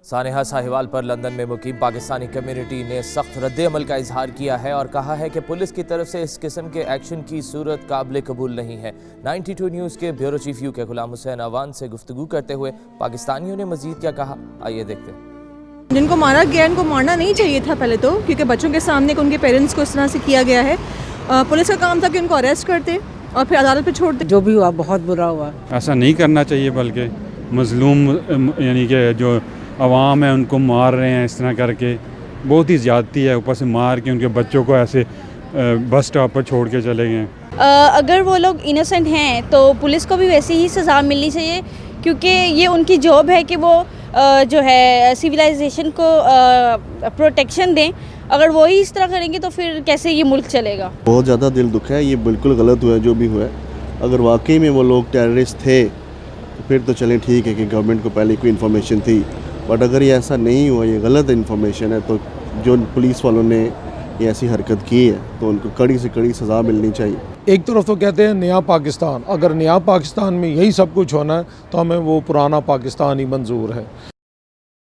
سانحہ ساہیوال پر لندن میں مقیم پاکستانی کمیونٹی نے سخت رد عمل کا اظہار کیا ہے اور کہا ہے کہ پولیس کی طرف سے اس قسم کے ایکشن کی صورت قابل قبول نہیں ہے۔ 92 نیوز کے بیورو چیف یو کے غلام حسین اعوان سے گفتگو کرتے ہوئے پاکستانیوں نے مزید کیا کہا، آئیے دیکھتے ہیں۔ جن کو مارا گیا ان کو مارنا نہیں چاہیے تھا پہلے تو، کیونکہ بچوں کے سامنے ان کے پیرنٹس کو اس طرح سے کیا گیا ہے۔ پولیس کا کام تھا کہ ان کو اریسٹ کرتے اور پھر عدالت پہ چھوڑ دے۔ جو بھی ہوا بہت برا ہوا، ایسا نہیں کرنا چاہیے، بلکہ مظلوم یعنی کہ جو عوام ہے ان کو مار رہے ہیں اس طرح کر کے، بہت ہی زیادتی ہے، اوپر سے مار کے ان کے بچوں کو ایسے بس اسٹاپ پر چھوڑ کے چلے گئے۔ اگر وہ لوگ انوسنٹ ہیں تو پولیس کو بھی ویسی ہی سزا ملنی چاہیے، کیونکہ یہ ان کی جاب ہے کہ وہ جو ہے سویلائزیشن کو پروٹیکشن دیں۔ اگر وہی اس طرح کریں گے تو پھر کیسے یہ ملک چلے گا؟ بہت زیادہ دل دکھ ہے، یہ بالکل غلط ہوا ہے جو بھی ہوا ہے۔ اگر واقعی میں وہ لوگ ٹیررسٹ تھے تو پھر تو چلیں ٹھیک ہے کہ گورنمنٹ کو پہلے کوئی انفارمیشن تھی، بٹ اگر یہ ایسا نہیں ہوا، یہ غلط انفارمیشن ہے، تو جو پولیس والوں نے یہ ایسی حرکت کی ہے تو ان کو کڑی سے کڑی سزا ملنی چاہیے۔ ایک طرف تو کہتے ہیں نیا پاکستان، اگر نیا پاکستان میں یہی سب کچھ ہونا ہے تو ہمیں وہ پرانا پاکستان ہی منظور ہے۔